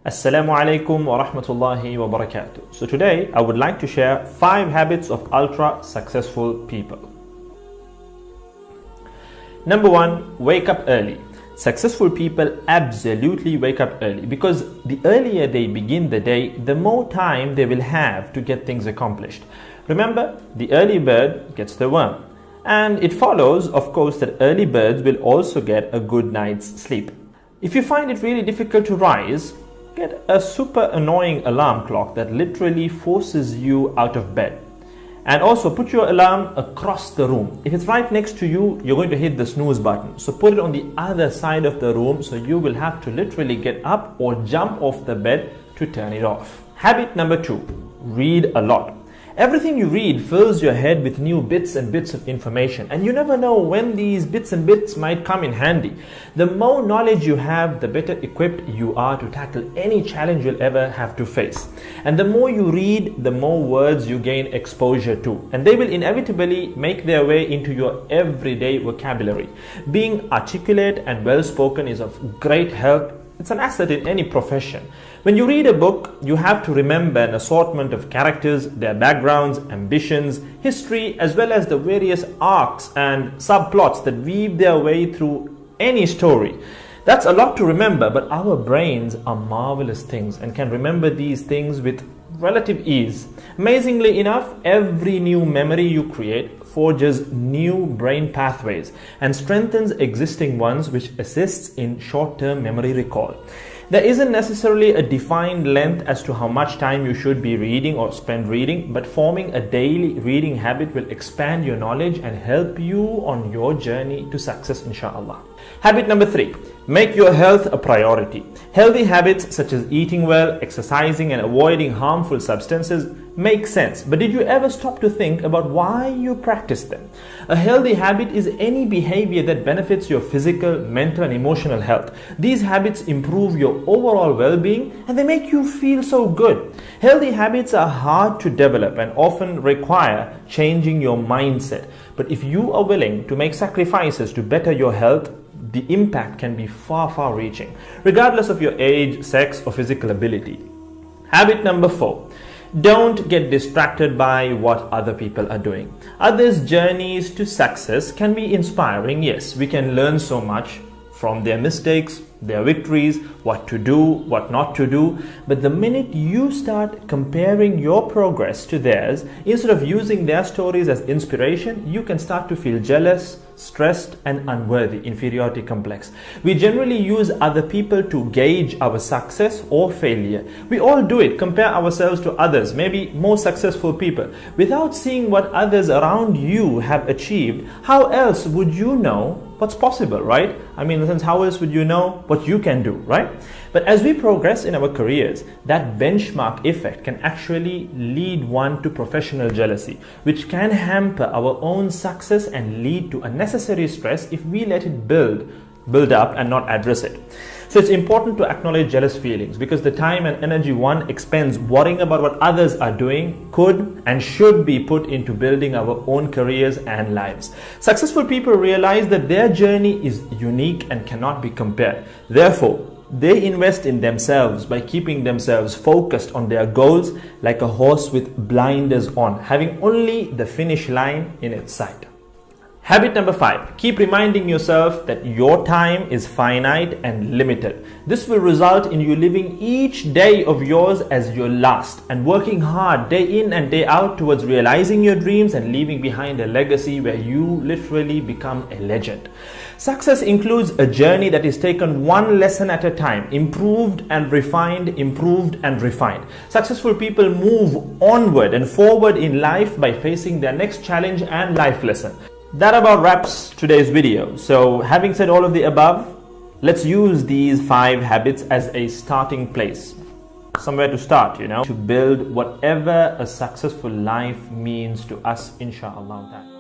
Assalamu alaikum wa rahmatullahi wa barakatuh. So today I would like to share 5 habits of ultra successful people. Number 1, wake up early. Successful people absolutely wake up early because the earlier they begin the day, the more time they will have to get things accomplished. Remember, the early bird gets the worm. And it follows, of course, that early birds will also get a good night's sleep. If you find it really difficult to rise, get a super annoying alarm clock that literally forces you out of bed. And also put your alarm across the room. If it's right next to you, you're going to hit the snooze button. So put it on the other side of the room so you will have to literally get up or jump off the bed to turn it off. Habit number 2, read a lot. Everything you read fills your head with new bits and bits of information, and you never know when these bits and bits might come in handy. The more knowledge you have, the better equipped you are to tackle any challenge you'll ever have to face. And the more you read, the more words you gain exposure to, and they will inevitably make their way into your everyday vocabulary. Being articulate and well-spoken is of great help. It's an asset in any profession. When you read a book, you have to remember an assortment of characters, their backgrounds, ambitions, history, as well as the various arcs and subplots that weave their way through any story. That's a lot to remember, but our brains are marvelous things and can remember these things with relative ease. Amazingly enough, every new memory you create forges new brain pathways and strengthens existing ones, which assists in short-term memory recall. There isn't necessarily a defined length as to how much time you should be reading or spend reading, but forming a daily reading habit will expand your knowledge and help you on your journey to success, inshallah. Habit number 3, make your health a priority. Healthy habits such as eating well, exercising, and avoiding harmful substances make sense, but did you ever stop to think about why you practice them? A healthy habit is any behavior that benefits your physical, mental, and emotional health. These habits improve your overall well-being and they make you feel so good. Healthy habits are hard to develop and often require changing your mindset. But if you are willing to make sacrifices to better your health, the impact can be far reaching, regardless of your age, sex, or physical ability. Habit number 4. Don't get distracted by what other people are doing. Others' journeys to success can be inspiring. Yes, we can learn so much from their mistakes, their victories, what to do, what not to do. But the minute you start comparing your progress to theirs, instead of using their stories as inspiration, you can start to feel jealous, stressed, and unworthy, inferiority complex. We generally use other people to gauge our success or failure. We all do it, compare ourselves to others, maybe more successful people. Without seeing what others around you have achieved, how else would you know what's possible, right? I mean, in a sense, how else would you know what you can do, right? But as we progress in our careers, that benchmark effect can actually lead one to professional jealousy, which can hamper our own success and lead to unnecessary stress if we let it build up and not address it. So it's important to acknowledge jealous feelings because the time and energy one expends worrying about what others are doing could and should be put into building our own careers and lives. Successful people realize that their journey is unique and cannot be compared. Therefore, they invest in themselves by keeping themselves focused on their goals like a horse with blinders on, having only the finish line in its sight. Habit number 5, keep reminding yourself that your time is finite and limited. This will result in you living each day of yours as your last and working hard day in and day out towards realizing your dreams and leaving behind a legacy where you literally become a legend. Success includes a journey that is taken one lesson at a time, improved and refined, improved and refined. Successful people move onward and forward in life by facing their next challenge and life lesson. That about wraps today's video. So having said all of the above, let's use these 5 habits as a starting place. Somewhere to start, to build whatever a successful life means to us, inshallah.